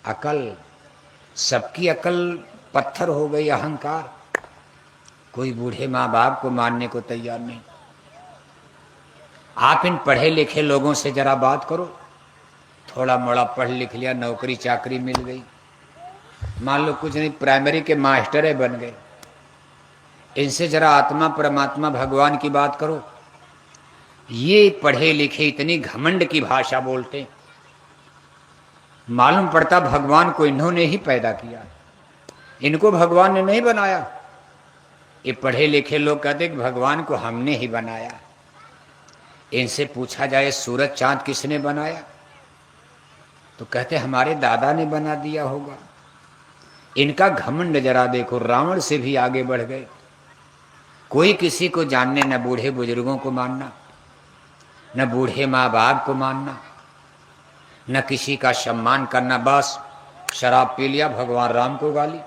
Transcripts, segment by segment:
अकल, सबकी अकल पत्थर हो गई, अहंकार। कोई बूढ़े माँ बाप को मानने को तैयार नहीं। आप इन पढ़े लिखे लोगों से जरा बात करो, थोड़ा मोड़ा पढ़ लिख लिया, नौकरी चाकरी मिल गई, मान लो कुछ नहीं प्राइमरी के मास्टर बन गए, इनसे जरा आत्मा परमात्मा भगवान की बात करो। ये पढ़े लिखे इतनी घमंड की भाषा बोलते, मालूम पड़ता भगवान को इन्होंने ही पैदा किया, इनको भगवान ने नहीं बनाया। ये पढ़े लिखे लोग कहते कि भगवान को हमने ही बनाया। इनसे पूछा जाए सूरज चांद किसने बनाया, तो कहते हमारे दादा ने बना दिया होगा। इनका घमंड जरा देखो, रावण से भी आगे बढ़ गए। कोई किसी को जानने, न बूढ़े बुजुर्गों को मानना, न बूढ़े माँ बाप को मानना, न किसी का सम्मान करना। बस शराब पी लिया, भगवान राम को गाली।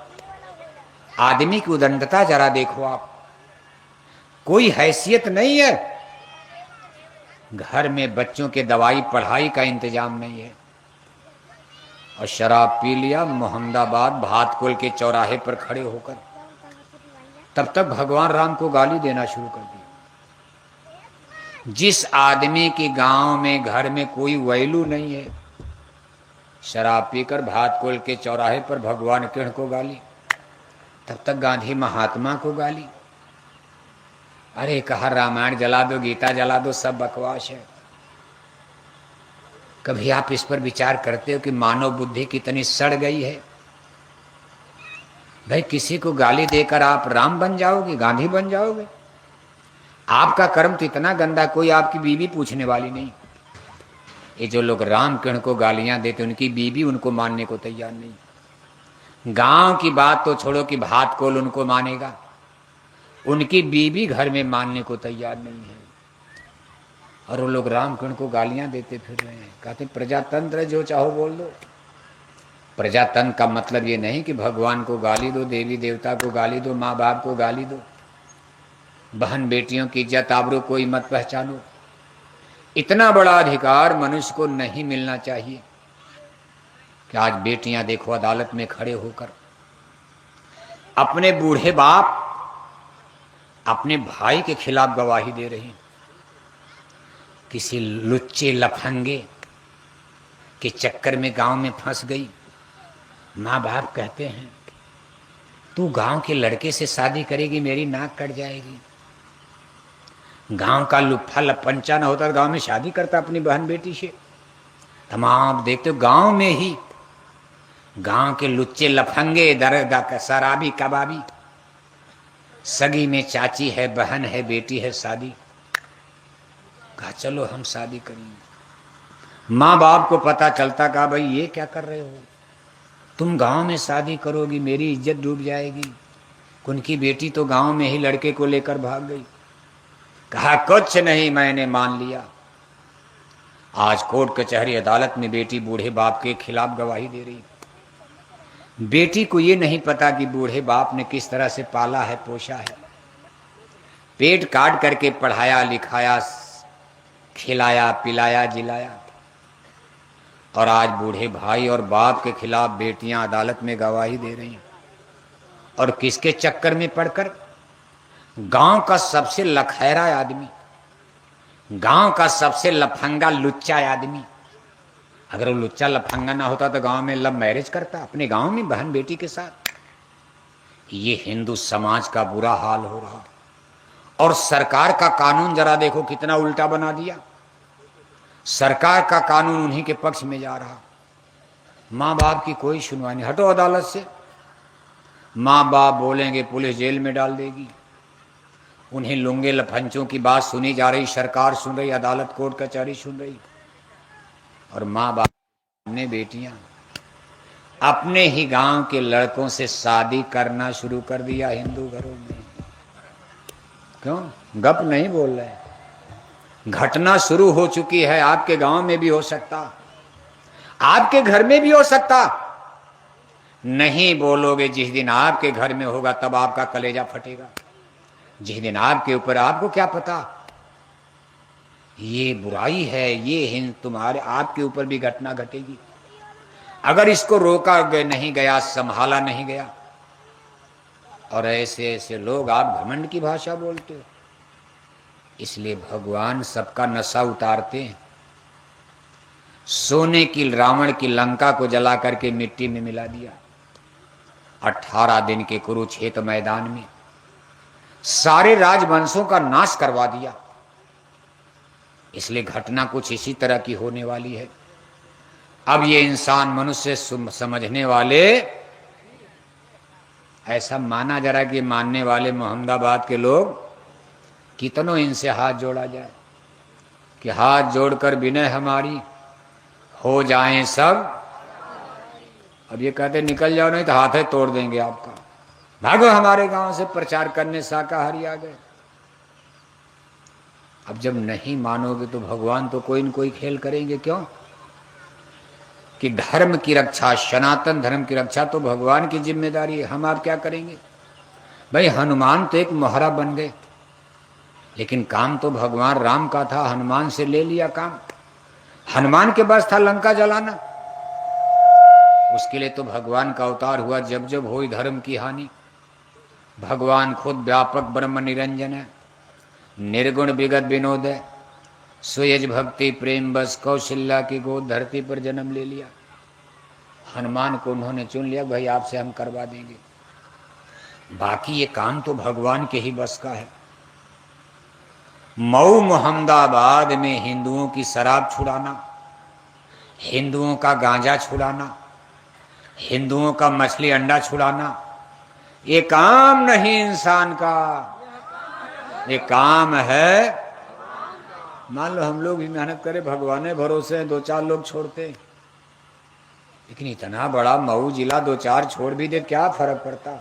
आदमी की उदंडता जरा देखो आप, कोई हैसियत नहीं है। घर में बच्चों के दवाई पढ़ाई का इंतजाम नहीं है, और शराब पी लिया, मोहम्मदाबाद भातकुल के चौराहे पर खड़े होकर तब तक भगवान राम को गाली देना शुरू कर दी। जिस आदमी की गांव में घर में कोई वैल्यू नहीं है, शराब पीकर भातकुल के चौराहे पर भगवान कृष्ण को गाली, तब तक गांधी महात्मा को गाली। अरे कहा रामायण जला दो, गीता जला दो, सब बकवास है। कभी आप इस पर विचार करते हो कि मानव बुद्धि कितनी सड़ गई है? भाई किसी को गाली देकर आप राम बन जाओगे, गांधी बन जाओगे? आपका कर्म तो इतना गंदा, कोई आपकी बीवी पूछने वाली नहीं। ये जो लोग राम कृष्ण को गालियां देते, उनकी बीवी उनको मानने को तैयार नहीं। गांव की बात तो छोड़ो कि भातकुल उनको मानेगा, उनकी बीवी घर में मानने को तैयार नहीं है। और वो लोग राम कृष्ण को गालियां देते फिर रहे हैं, कहते प्रजातंत्र जो चाहो बोल दो। प्रजातंत्र का मतलब ये नहीं कि भगवान को गाली दो, देवी देवता को गाली दो, माँ बाप को गाली दो, बहन बेटियों की इज्जत आबरू कोई मत पहचानो। इतना बड़ा अधिकार मनुष्य को नहीं मिलना चाहिए कि आज बेटियां देखो अदालत में खड़े होकर अपने बूढ़े बाप, अपने भाई के खिलाफ गवाही दे रही। किसी लुच्चे लफंगे के चक्कर में गांव में फंस गई। माँ बाप कहते हैं तू गांव के लड़के से शादी करेगी, मेरी नाक कट जाएगी। गांव का लुफ्फा लपंचा न होता, गांव में शादी करता अपनी बहन बेटी से। तमाम देखते हो गांव में ही, गांव के लुच्चे लफंगे, दरगाह का शराबी कबाबी, सगी में चाची है, बहन है, बेटी है, शादी कहा चलो हम शादी करेंगे। माँ बाप को पता चलता, कहा भाई ये क्या कर रहे हो, तुम गांव में शादी करोगी, मेरी इज्जत डूब जाएगी। उनकी बेटी तो गांव में ही लड़के को लेकर भाग गई। कहा कुछ नहीं, मैंने मान लिया। आज कोर्ट कचहरी अदालत में बेटी बूढ़े बाप के खिलाफ गवाही दे रही। बेटी को ये नहीं पता कि बूढ़े बाप ने किस तरह से पाला है, पोषा है, पेट काट करके पढ़ाया लिखाया, खिलाया पिलाया जिलाया। और आज बूढ़े भाई और बाप के खिलाफ बेटियां अदालत में गवाही दे रही हैं। और किसके चक्कर में पड़कर? गांव का सबसे लखैरा आदमी, गांव का सबसे लफंगा लुच्चा आदमी। अगर वो लुच्चा लफंगा ना होता तो गांव में लव मैरिज करता अपने गांव में बहन बेटी के साथ। ये हिंदू समाज का बुरा हाल हो रहा। और सरकार का कानून जरा देखो कितना उल्टा बना दिया। सरकार का कानून उन्हीं के पक्ष में जा रहा। माँ बाप की कोई सुनवाई नहीं, हटो अदालत से। माँ बाप बोलेंगे पुलिस जेल में डाल देगी। उन्हें लुंगे लफंचों की बात सुनी जा रही, सरकार सुन रही, अदालत कोर्ट कचहरी सुन रही। और माँ बाप ने बेटियां अपने ही गांव के लड़कों से शादी करना शुरू कर दिया हिंदू घरों में। क्यों? गप नहीं बोल रहे, घटना शुरू हो चुकी है। आपके गांव में भी हो सकता, आपके घर में भी हो सकता। नहीं बोलोगे, जिस दिन आपके घर में होगा तब आपका कलेजा फटेगा। जिस दिन आपके ऊपर, आपको क्या पता ये बुराई है, ये हिंद तुम्हारे आपके ऊपर भी घटना घटेगी। अगर इसको रोका नहीं गया, संभाला नहीं गया, और ऐसे ऐसे लोग आप घमंड की भाषा बोलते हो। इसलिए भगवान सबका नशा उतारते हैं। सोने की रावण की लंका को जला करके मिट्टी में मिला दिया। 18 दिन के कुरुक्षेत्र मैदान में सारे राजवंशों का नाश करवा दिया। इसलिए घटना कुछ इसी तरह की होने वाली है। अब ये इंसान मनुष्य समझने वाले, ऐसा माना जरा कि मानने वाले मोहम्मदाबाद के लोग, कितनों इनसे हाथ जोड़ा जाए कि हाथ जोड़कर विनय हमारी हो जाएं सब। अब ये कहते निकल जाओ नहीं तो हाथ है तोड़ देंगे आपका, भागो हमारे गांव से प्रचार करने शाकाहारी आ गए। अब जब नहीं मानोगे तो भगवान तो कोई न कोई खेल करेंगे। क्यों कि धर्म की रक्षा, सनातन धर्म की रक्षा तो भगवान की जिम्मेदारी है। हम आप क्या करेंगे भाई? हनुमान तो एक मोहरा बन गए, लेकिन काम तो भगवान राम का था, हनुमान से ले लिया काम। हनुमान के पास था लंका जलाना, उसके लिए तो भगवान का अवतार हुआ। जब जब हुई धर्म की हानि, भगवान खुद व्यापक ब्रह्म निरंजन है, निर्गुण विगत विनोद है, सुयज भक्ति प्रेम बस कौशल्या की गोद धरती पर जन्म ले लिया। हनुमान को उन्होंने चुन लिया, भाई आपसे हम करवा देंगे। बाकी ये काम तो भगवान के ही बस का है। मऊ मोहम्मदाबाद में हिंदुओं की शराब छुड़ाना, हिंदुओं का गांजा छुड़ाना, हिंदुओं का मछली अंडा छुड़ाना, ये काम नहीं इंसान का, ये काम है। मान लो हम लोग भी मेहनत करें, भगवान भरोसे हैं, 2-4 लोग छोड़ते, लेकिन इतना बड़ा मऊ जिला 2-4 छोड़ भी दे क्या फर्क पड़ता।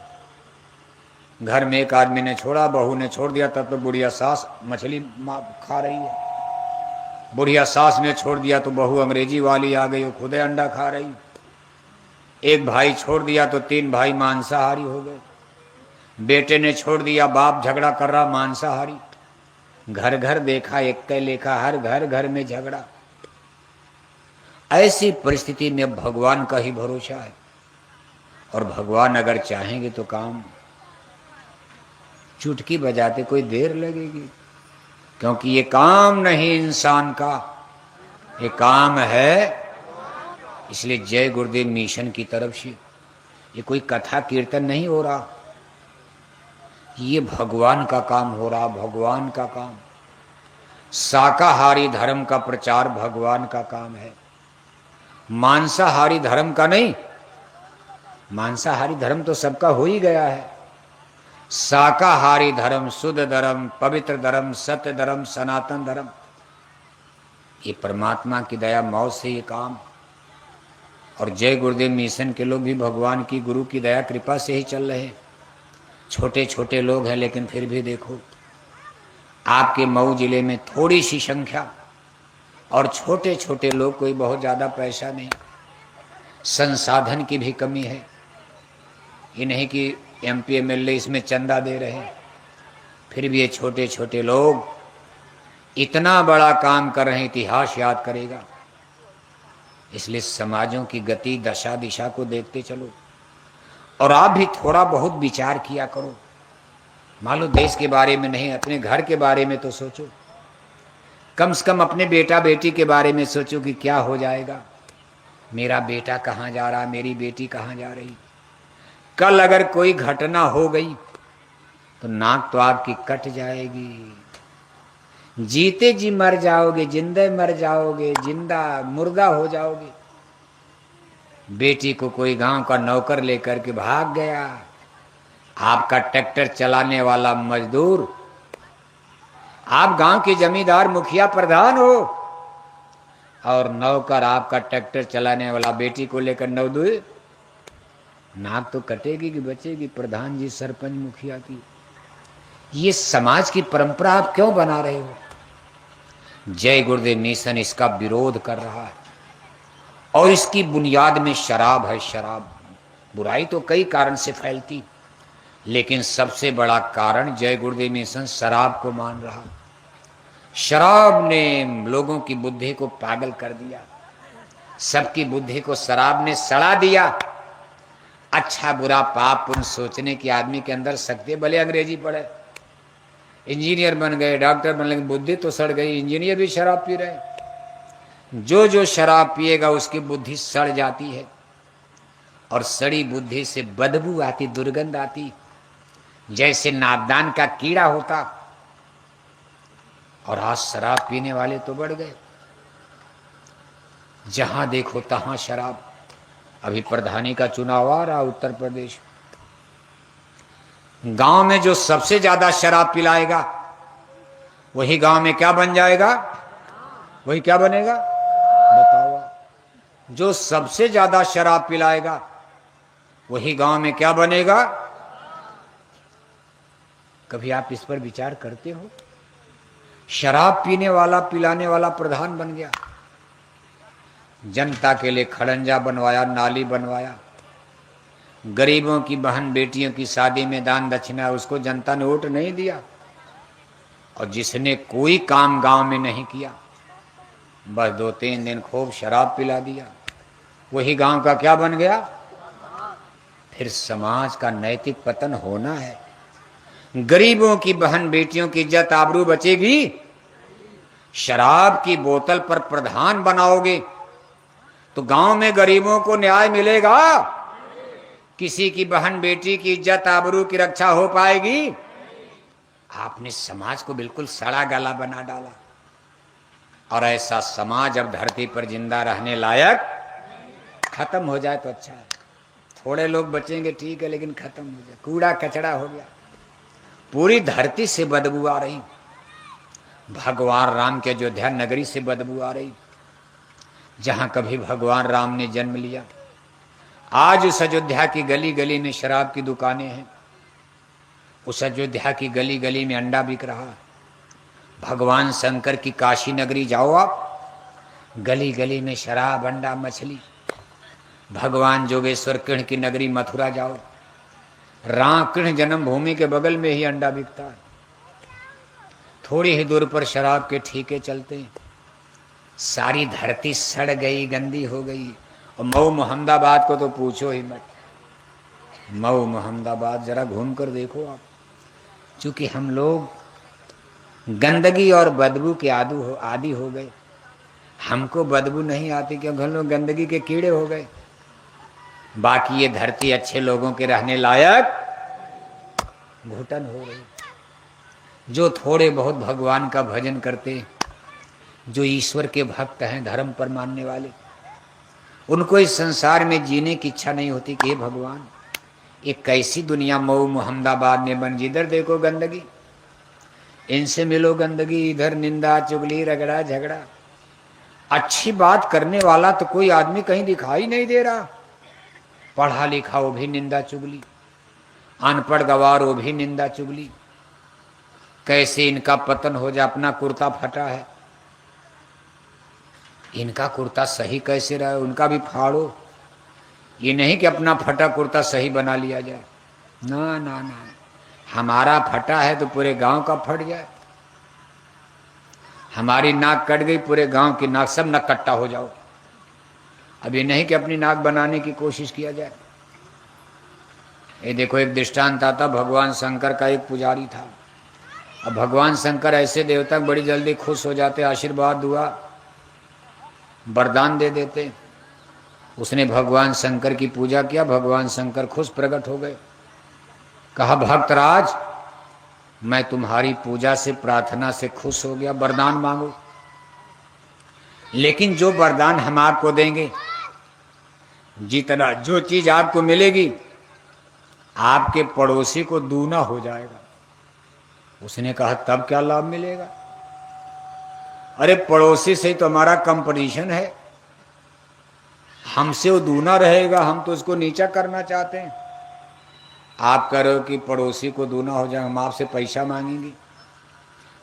घर में एक आदमी ने छोड़ा, बहू ने छोड़ दिया, तब तो बुढ़िया सास मछली खा रही है। बुढ़िया सास ने छोड़ दिया तो बहू अंग्रेजी वाली आ गई, वो खुद अंडा खा रही। एक भाई छोड़ दिया तो 3 भाई मांसाहारी हो गए। बेटे ने छोड़ दिया, बाप झगड़ा कर रहा मांसाहारी। घर घर देखा एक के लेखा, हर घर घर में झगड़ा। ऐसी परिस्थिति में भगवान का ही भरोसा है, और भगवान अगर चाहेंगे तो काम चुटकी बजाते कोई देर लगेगी, क्योंकि ये काम नहीं इंसान का, ये काम है। इसलिए जय गुरुदेव मिशन की तरफ से ये कोई कथा कीर्तन नहीं हो रहा, ये भगवान का काम हो रहा, भगवान का काम। शाकाहारी धर्म का प्रचार भगवान का काम है, मांसाहारी धर्म का नहीं। मांसाहारी धर्म तो सबका हो ही गया है। शाकाहारी धर्म, शुद्ध धर्म, पवित्र धर्म, सत्य धर्म, सनातन धर्म, ये परमात्मा की दया मौत से ये काम। और जय गुरुदेव मिशन के लोग भी भगवान की, गुरु की दया कृपा से ही चल रहे हैं। छोटे छोटे लोग हैं, लेकिन फिर भी देखो आपके मऊ जिले में थोड़ी सी संख्या, और छोटे छोटे लोग, कोई बहुत ज़्यादा पैसा नहीं, संसाधन की भी कमी है। ये नहीं कि MP MLA इसमें चंदा दे रहे हैं, फिर भी ये छोटे छोटे लोग इतना बड़ा काम कर रहे हैं, इतिहास याद करेगा। इसलिए समाजों की गति, दशा, दिशा को देखते चलो, और आप भी थोड़ा बहुत विचार किया करो। मान लो देश के बारे में नहीं, अपने घर के बारे में तो सोचो। कम से कम अपने बेटा बेटी के बारे में सोचो कि क्या हो जाएगा, मेरा बेटा कहाँ जा रहा, मेरी बेटी कहाँ जा रही। कल अगर कोई घटना हो गई तो नाक तो आपकी कट जाएगी, जीते जी मर जाओगे, जिंदे मर जाओगे, जिंदा मुर्दा हो जाओगे। बेटी को कोई गांव का नौकर लेकर के भाग गया, आपका ट्रैक्टर चलाने वाला मजदूर, आप गांव के जमींदार मुखिया प्रधान हो, और नौकर आपका ट्रैक्टर चलाने वाला बेटी को लेकर नवदुए, नाक तो कटेगी कि बचेगी प्रधान जी, सरपंच, मुखिया की। ये समाज की परंपरा आप क्यों बना रहे हो? जय गुरुदेव मिशन इसका विरोध कर रहा है, और इसकी बुनियाद में शराब है। शराब, बुराई तो कई कारण से फैलती, लेकिन सबसे बड़ा कारण जय गुरुदेव मिशन शराब को मान रहा। शराब ने लोगों की बुद्धि को पागल कर दिया। सबकी बुद्धि को शराब ने सड़ा दिया। अच्छा बुरा पाप पुण्य सोचने की आदमी के अंदर शक्ति है। भले अंग्रेजी पढ़े, इंजीनियर बन गए, डॉक्टर बन गए, बुद्धि तो सड़ गई। इंजीनियर भी शराब पी रहे। जो जो शराब पिएगा उसकी बुद्धि सड़ जाती है, और सड़ी बुद्धि से बदबू आती, दुर्गंध आती, जैसे नाबदान का कीड़ा होता। और आज शराब पीने वाले तो बढ़ गए, जहां देखो तहां शराब। अभी प्रधानी का चुनाव आ रहा उत्तर प्रदेश, गांव में जो सबसे ज्यादा शराब पिलाएगा वही गांव में क्या बन जाएगा? वही क्या बनेगा बताओ? जो सबसे ज्यादा शराब पिलाएगा वही गांव में क्या बनेगा? कभी आप इस पर विचार करते हो? शराब पीने वाला पिलाने वाला प्रधान बन गया, जनता के लिए खड़ंजा बनवाया, नाली बनवाया, गरीबों की बहन बेटियों की शादी में दान दक्षिणा, उसको जनता ने वोट नहीं दिया। और जिसने कोई काम गांव में नहीं किया, बस 2-3 दिन खूब शराब पिला दिया, वही गांव का क्या बन गया? फिर समाज का नैतिक पतन होना है। गरीबों की बहन बेटियों की इज्जत आबरू बचेगी? शराब की बोतल पर प्रधान बनाओगे तो गांव में गरीबों को न्याय मिलेगा? किसी की बहन बेटी की इज्जत आबरू की रक्षा हो पाएगी? आपने समाज को बिल्कुल सड़ा गला बना डाला। और ऐसा समाज अब धरती पर जिंदा रहने लायक, खत्म हो जाए तो अच्छा है। थोड़े लोग बचेंगे ठीक है, लेकिन खत्म हो जाए, कूड़ा कचड़ा हो गया, पूरी धरती से बदबू आ रही। भगवान राम के अयोध्या नगरी से बदबू आ रही, जहां कभी भगवान राम ने जन्म लिया। आज उस अयोध्या की गली गली में शराब की दुकानें हैं, उस अयोध्या की गली गली में अंडा बिक रहा। भगवान शंकर की काशी नगरी जाओ आप, गली गली में शराब, अंडा, मछली। भगवान जोगेश्वर कृष्ण की नगरी मथुरा जाओ, राम कृष्ण जन्मभूमि के बगल में ही अंडा बिकता है। थोड़ी ही दूर पर शराब के ठीके चलते हैं। सारी धरती सड़ गई, गंदी हो गई। और मऊ मोहम्मदाबाद को तो पूछो ही मत। मऊ मोहम्मदाबाद जरा घूम कर देखो आप। चूंकि हम लोग गंदगी और बदबू के आदी हो गए। हमको बदबू नहीं आती क्योंकि हम लोग गंदगी के कीड़े हो गए। बाकी ये धरती अच्छे लोगों के रहने लायक घुटन हो रही। जो थोड़े बहुत भगवान का भजन करते, जो ईश्वर के भक्त हैं, धर्म पर मानने वाले, उनको इस संसार में जीने की इच्छा नहीं होती कि हे भगवान, ये कैसी दुनिया मऊ मोहम्मदाबाद में बन, जिधर देखो गंदगी, इनसे मिलो गंदगी, इधर निंदा चुगली रगड़ा झगड़ा। अच्छी बात करने वाला तो कोई आदमी कहीं दिखाई नहीं दे रहा। पढ़ा लिखा वो भी निंदा चुगली, अनपढ़ गवार वो भी निंदा चुगली। कैसे इनका पतन हो जाए। अपना कुर्ता फटा है, इनका कुर्ता सही कैसे रहे, उनका भी फाड़ो। ये नहीं कि अपना फटा कुर्ता सही बना लिया जाए। ना ना ना, हमारा फटा है तो पूरे गांव का फट जाए। हमारी नाक कट गई, पूरे गांव की नाक, सब नकट्टा हो जाओ। अब ये नहीं कि अपनी नाक बनाने की कोशिश किया जाए। ये देखो एक दृष्टांत आता, भगवान शंकर का एक पुजारी था। अब भगवान शंकर ऐसे देवता बड़ी जल्दी खुश हो जाते, आशीर्वाद दुआ वरदान दे देते। उसने भगवान शंकर की पूजा किया, भगवान शंकर खुश प्रकट हो गए। कहा भक्तराज, मैं तुम्हारी पूजा से, प्रार्थना से खुश हो गया, वरदान मांगो। लेकिन जो वरदान हम आपको देंगे, जितना जो चीज आपको मिलेगी, आपके पड़ोसी को दूना हो जाएगा। उसने कहा तब क्या लाभ मिलेगा? अरे पड़ोसी से तो हमारा कंपटीशन है, हमसे वो दूना रहेगा, हम तो उसको नीचा करना चाहते हैं। आप कह रहे हो कि पड़ोसी को दूना हो जाए, हम आपसे पैसा मांगेंगे,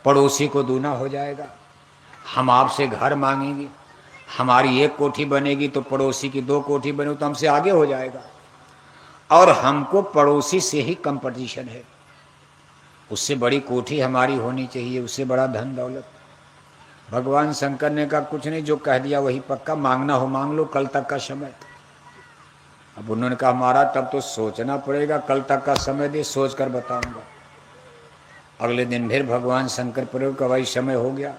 पड़ोसी को दूना हो जाएगा, हम आपसे घर मांगेंगे, हमारी 1 कोठी बनेगी तो पड़ोसी की 2 कोठी बने तो हमसे आगे हो जाएगा। और हमको पड़ोसी से ही कंपटीशन है, उससे बड़ी कोठी हमारी होनी चाहिए, उससे बड़ा धन दौलत। भगवान शंकर ने कहा कुछ नहीं, जो कह दिया वही पक्का, मांगना हो मांग लो, कल तक का समय। अब उन्होंने कहा महाराज तब तो सोचना पड़ेगा, कल तक का समय दे, सोच कर बताऊंगा। अगले दिन फिर भगवान शंकर प्रयोग का वही समय हो गया।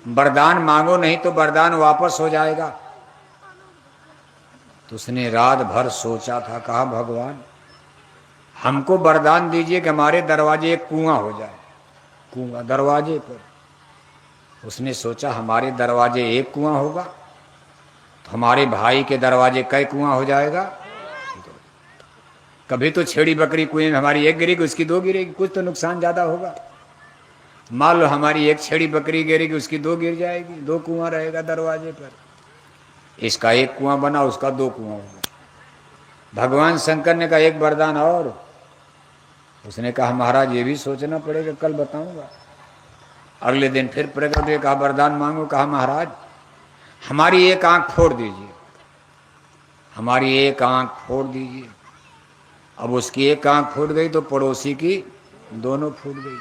वरदान मांगो नहीं तो वरदान वापस हो जाएगा। तो उसने रात भर सोचा था, कहा भगवान हमको वरदान दीजिए कि हमारे दरवाजे एक कुआं हो जाए। कुआं दरवाजे पर। उसने सोचा हमारे दरवाजे एक कुआं होगा तो हमारे भाई के दरवाजे कई कुआं हो जाएगा। कभी तो छेड़ी बकरी कुएं में हमारी एक गिरेगी, उसकी दो गिरेगी, कुछ तो नुकसान ज्यादा होगा। मान लो हमारी एक छेड़ी बकरी गिरेगी, उसकी दो गिर जाएगी, दो कुआं रहेगा दरवाजे पर। इसका एक कुआं बना, उसका दो कुआं होगा। भगवान शंकर ने कहा एक वरदान और। उसने कहा महाराज ये भी सोचना पड़ेगा, कल बताऊंगा। अगले दिन फिर प्रकट हुए, कहा वरदान मांगो। कहा महाराज हमारी एक आंख फोड़ दीजिए, हमारी एक आंख फोड़ दीजिए। अब उसकी एक आंख फूट गई तो पड़ोसी की दोनों फूट गई।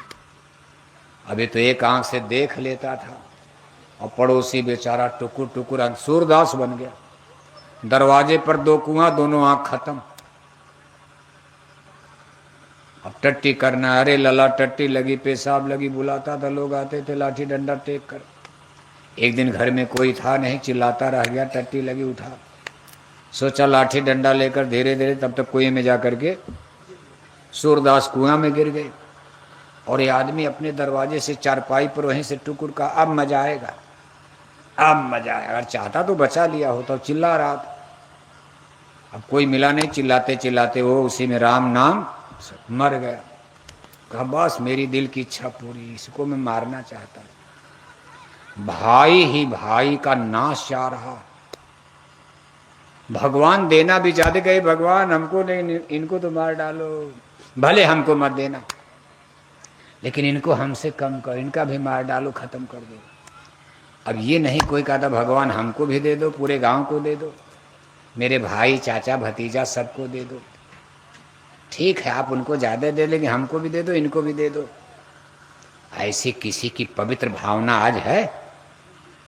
अभी तो एक आंख से देख लेता था और पड़ोसी बेचारा टुकुर टुकुर सूरदास बन गया। दरवाजे पर दो कुआं, दोनों आंख खत्म। अब टट्टी करना, अरे लला टट्टी लगी, पेशाब लगी, बुलाता था, लोग आते थे लाठी डंडा टेक कर। एक दिन घर में कोई था नहीं, चिल्लाता रह गया, टट्टी लगी, उठा। सोचा लाठी डंडा लेकर धीरे धीरे, तब तक कुएं में जाकर के सूरदास कुआं में गिर गए। और ये आदमी अपने दरवाजे से चारपाई पर वहीं से टुकुर का, अब मजा आएगा, अब मजा आएगा। अगर चाहता तो बचा लिया होता, तो चिल्ला रहा था। अब कोई मिला नहीं, चिल्लाते चिल्लाते वो उसी में राम नाम मर गया। कहा बस मेरी दिल की इच्छा पूरी, इसको मैं मारना चाहता। भाई ही भाई का नाश चाह रहा। भगवान देना भी चाहते, गए भगवान हमको नहीं, इनको तो मार डालो, भले हमको मत देना लेकिन इनको हमसे कम कर, इनका भी मार डालो, खत्म कर दो। अब ये नहीं कोई कहता भगवान हमको भी दे दो, पूरे गांव को दे दो, मेरे भाई चाचा भतीजा सबको दे दो। ठीक है आप उनको ज्यादा दे लेंगे, हमको भी दे दो, इनको भी दे दो। ऐसी किसी की पवित्र भावना आज है?